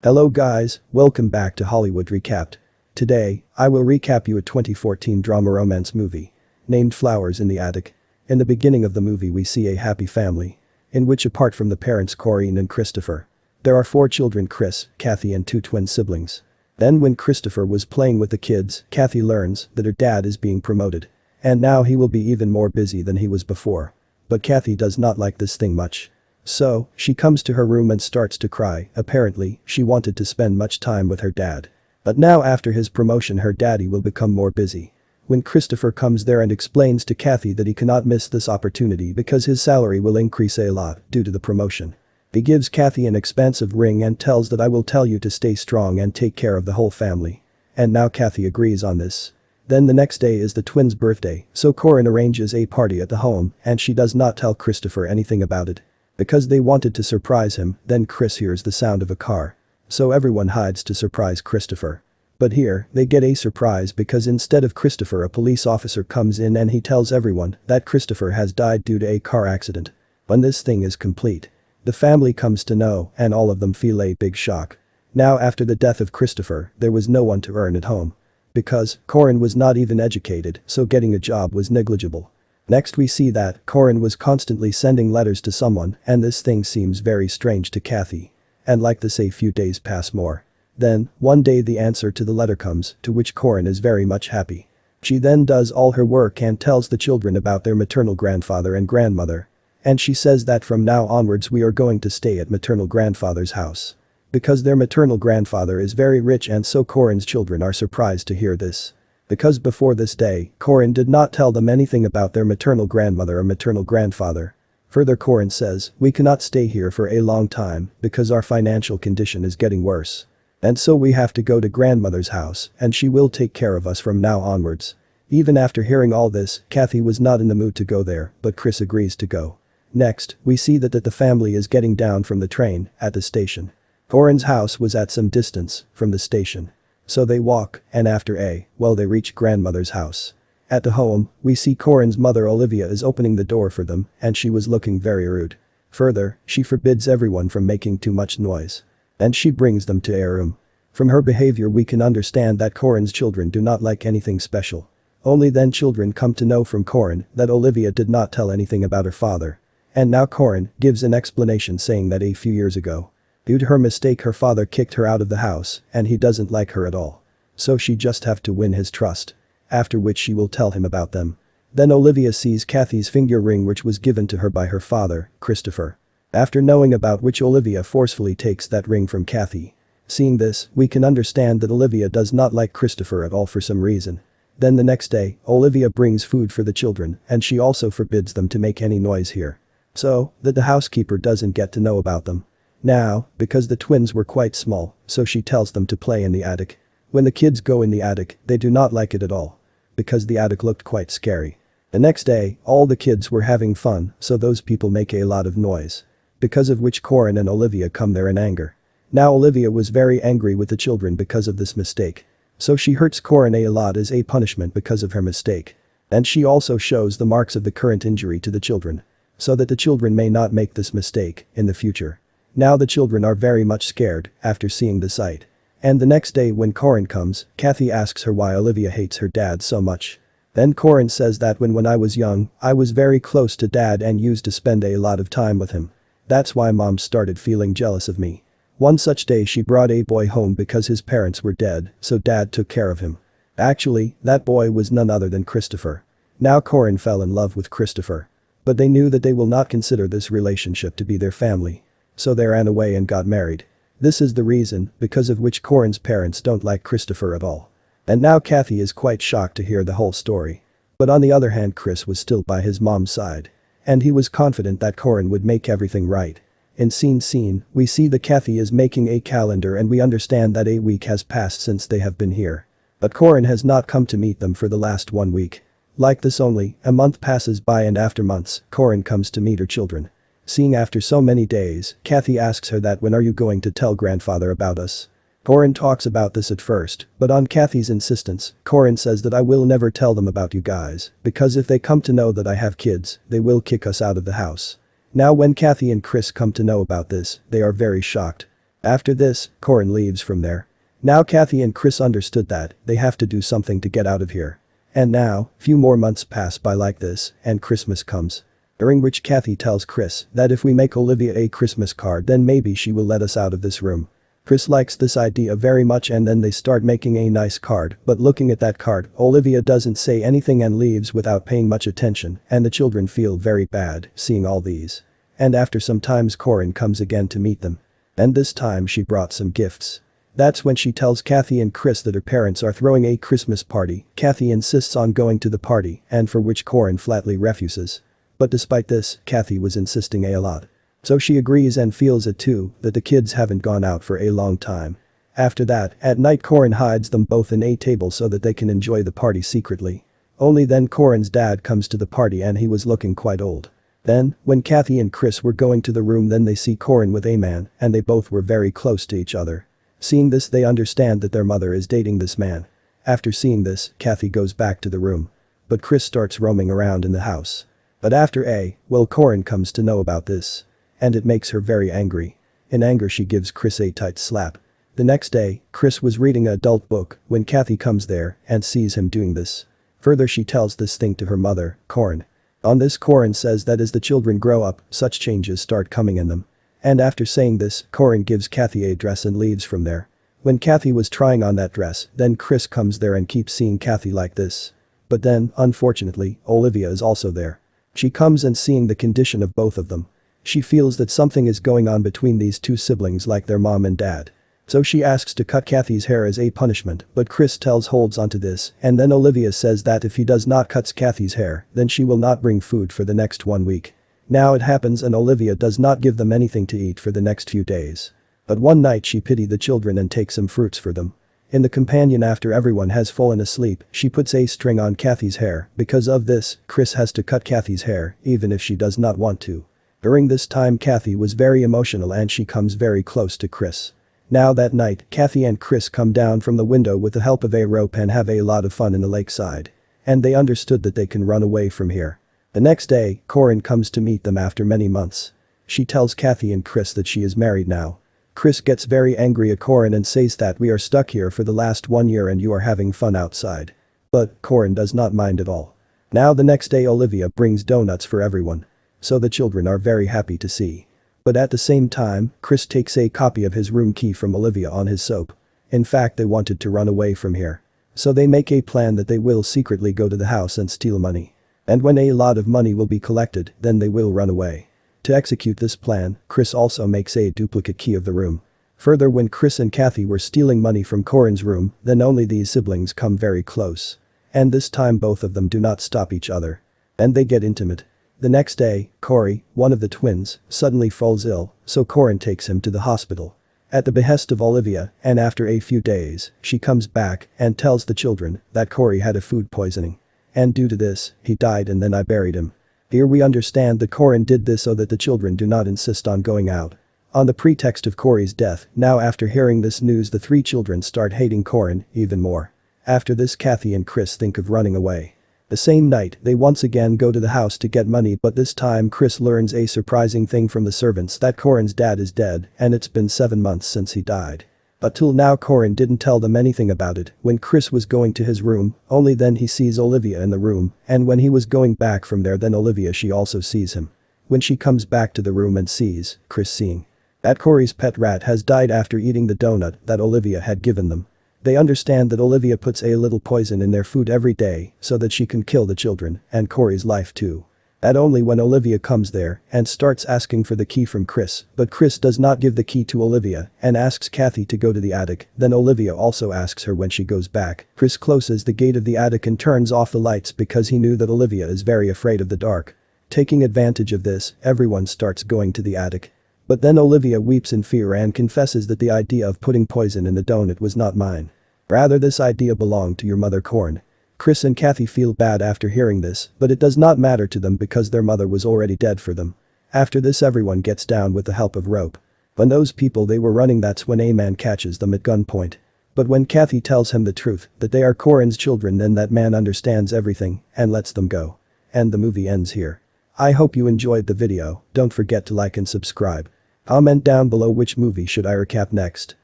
Hello guys, welcome back to Hollywood Recapped. Today, I will recap you a 2014 drama romance movie named Flowers in the Attic. In the beginning of the movie we see a happy family in which apart from the parents Corinne and Christopher, there are 4 children Chris, Kathy and 2 twin siblings. Then when Christopher was playing with the kids, Kathy learns that her dad is being promoted. And now he will be even more busy than he was before. But Kathy does not like this thing much. So, she comes to her room and starts to cry. Apparently, she wanted to spend much time with her dad. But now after his promotion her daddy will become more busy. When Christopher comes there and explains to Kathy that he cannot miss this opportunity because his salary will increase a lot due to the promotion. He gives Kathy an expensive ring and tells that I will tell you to stay strong and take care of the whole family. And now Kathy agrees on this. Then the next day is the twins' birthday, so Corinne arranges a party at the home and she does not tell Christopher anything about it. Because they wanted to surprise him, then Chris hears the sound of a car. So everyone hides to surprise Christopher. But here, they get a surprise because instead of Christopher a police officer comes in and he tells everyone that Christopher has died due to a car accident. When this thing is complete, the family comes to know and all of them feel a big shock. Now after the death of Christopher, there was no one to earn at home. Because Corinne was not even educated, so getting a job was negligible. Next we see that Corinne was constantly sending letters to someone and this thing seems very strange to Kathy. And like this a few days pass more. Then, one day the answer to the letter comes, to which Corinne is very much happy. She then does all her work and tells the children about their maternal grandfather and grandmother. And she says that from now onwards we are going to stay at maternal grandfather's house. Because their maternal grandfather is very rich and so Corinne's children are surprised to hear this. Because before this day, Corinne did not tell them anything about their maternal grandmother or maternal grandfather. Further Corinne says, we cannot stay here for a long time because our financial condition is getting worse. And so we have to go to grandmother's house and she will take care of us from now onwards. Even after hearing all this, Kathy was not in the mood to go there, but Chris agrees to go. Next, we see that the family is getting down from the train at the station. Corinne's house was at some distance from the station. So they walk, and after they reach grandmother's house. At the home, we see Corinne's mother Olivia is opening the door for them and she was looking very rude. Further, she forbids everyone from making too much noise. And she brings them to a room. From her behavior we can understand that Corinne's children do not like anything special. Only then children come to know from Corinne that Olivia did not tell anything about her father. And now Corinne gives an explanation saying that a few years ago, due to her mistake her father kicked her out of the house and he doesn't like her at all. So she just have to win his trust. After which she will tell him about them. Then Olivia sees Kathy's finger ring which was given to her by her father, Christopher. After knowing about which Olivia forcefully takes that ring from Kathy. Seeing this, we can understand that Olivia does not like Christopher at all for some reason. Then the next day, Olivia brings food for the children and she also forbids them to make any noise here. So, that the housekeeper doesn't get to know about them. Now, because the twins were quite small, so she tells them to play in the attic. When the kids go in the attic, they do not like it at all. Because the attic looked quite scary. The next day, all the kids were having fun, so those people make a lot of noise. Because of which Corinne and Olivia come there in anger. Now Olivia was very angry with the children because of this mistake. So she hurts Corinne a lot as a punishment because of her mistake. And she also shows the marks of the current injury to the children. So that the children may not make this mistake in the future. Now the children are very much scared after seeing the sight. And the next day when Corinne comes, Kathy asks her why Olivia hates her dad so much. Then Corinne says that when I was young, I was very close to dad and used to spend a lot of time with him. That's why mom started feeling jealous of me. One such day she brought a boy home because his parents were dead, so dad took care of him. Actually, that boy was none other than Christopher. Now Corinne fell in love with Christopher. But they knew that they will not consider this relationship to be their family. So they ran away and got married. This is the reason because of which Corinne's parents don't like Christopher at all. And now Kathy is quite shocked to hear the whole story. But on the other hand Chris was still by his mom's side. And he was confident that Corinne would make everything right. In scene, we see that Kathy is making a calendar and we understand that a week has passed since they have been here. But Corinne has not come to meet them for the last 1 week. Like this only, a month passes by and after months, Corinne comes to meet her children. Seeing after so many days, Kathy asks her that when are you going to tell grandfather about us? Corinne talks about this at first, but on Kathy's insistence, Corinne says that I will never tell them about you guys, because if they come to know that I have kids, they will kick us out of the house. Now when Kathy and Chris come to know about this, they are very shocked. After this, Corin leaves from there. Now Kathy and Chris understood that they have to do something to get out of here. And now, few more months pass by like this, and Christmas comes. During which Kathy tells Chris that if we make Olivia a Christmas card then maybe she will let us out of this room. Chris likes this idea very much and then they start making a nice card, but looking at that card, Olivia doesn't say anything and leaves without paying much attention, and the children feel very bad seeing all these. And after some times Corin comes again to meet them. And this time she brought some gifts. That's when she tells Kathy and Chris that her parents are throwing a Christmas party. Kathy insists on going to the party, and for which Corin flatly refuses. But despite this, Kathy was insisting a lot. So she agrees and feels it too, that the kids haven't gone out for a long time. After that, at night Corin hides them both in a table so that they can enjoy the party secretly. Only then Corin's dad comes to the party and he was looking quite old. Then, when Kathy and Chris were going to the room then they see Corin with a man, and they both were very close to each other. Seeing this they understand that their mother is dating this man. After seeing this, Kathy goes back to the room. But Chris starts roaming around in the house. But after Corin comes to know about this. And it makes her very angry. In anger she gives Chris a tight slap. The next day, Chris was reading an adult book when Kathy comes there and sees him doing this. Further she tells this thing to her mother, Corin. On this Corin says that as the children grow up, such changes start coming in them. And after saying this, Corin gives Kathy a dress and leaves from there. When Kathy was trying on that dress, then Chris comes there and keeps seeing Kathy like this. But then, unfortunately, Olivia is also there. She comes and seeing the condition of both of them. She feels that something is going on between these two siblings like their mom and dad. So she asks to cut Kathy's hair as a punishment, but Chris holds onto this, and then Olivia says that if he does not cut Kathy's hair, then she will not bring food for the next 1 week. Now it happens and Olivia does not give them anything to eat for the next few days. But one night she pities the children and takes some fruits for them. In the companion after everyone has fallen asleep, she puts a string on Kathy's hair. Because of this, Chris has to cut Kathy's hair, even if she does not want to. During this time Kathy was very emotional and she comes very close to Chris. Now that night, Kathy and Chris come down from the window with the help of a rope and have a lot of fun in the lakeside. And they understood that they can run away from here. The next day, Corin comes to meet them after many months. She tells Kathy and Chris that she is married now. Chris gets very angry at Corin and says that we are stuck here for the last 1 year and you are having fun outside. But Corin does not mind at all. Now the next day Olivia brings donuts for everyone. So the children are very happy to see. But at the same time, Chris takes a copy of his room key from Olivia on his soap. In fact they wanted to run away from here. So they make a plan that they will secretly go to the house and steal money. And when a lot of money will be collected, then they will run away. To execute this plan, Chris also makes a duplicate key of the room. Further, when Chris and Kathy were stealing money from Corin's room, then only these siblings come very close. And this time both of them do not stop each other. And they get intimate. The next day, Corey, one of the twins, suddenly falls ill, so Corin takes him to the hospital. At the behest of Olivia, and after a few days, she comes back and tells the children that Corey had a food poisoning. And due to this, he died and then I buried him. Here we understand that Corin did this so that the children do not insist on going out. On the pretext of Corey's death, now after hearing this news the 3 children start hating Corin even more. After this Kathy and Chris think of running away. The same night, they once again go to the house to get money but this time Chris learns a surprising thing from the servants that Corin's dad is dead and it's been 7 months since he died. But till now Corin didn't tell them anything about it. When Chris was going to his room, only then he sees Olivia in the room, and when he was going back from there then Olivia she also sees him. When she comes back to the room and sees Chris seeing that Corey's pet rat has died after eating the donut that Olivia had given them. They understand that Olivia puts a little poison in their food every day so that she can kill the children and Corey's life too. That only when Olivia comes there and starts asking for the key from Chris, but Chris does not give the key to Olivia and asks Kathy to go to the attic, then Olivia also asks her when she goes back. Chris closes the gate of the attic and turns off the lights because he knew that Olivia is very afraid of the dark. Taking advantage of this, everyone starts going to the attic. But then Olivia weeps in fear and confesses that the idea of putting poison in the donut was not mine. Rather this idea belonged to your mother Corin. Chris and Kathy feel bad after hearing this, but it does not matter to them because their mother was already dead for them. After this everyone gets down with the help of rope. When those people they were running that's when a man catches them at gunpoint. But when Kathy tells him the truth, that they are Corin's children then that man understands everything and lets them go. And the movie ends here. I hope you enjoyed the video, don't forget to like and subscribe. Comment down below which movie should I recap next.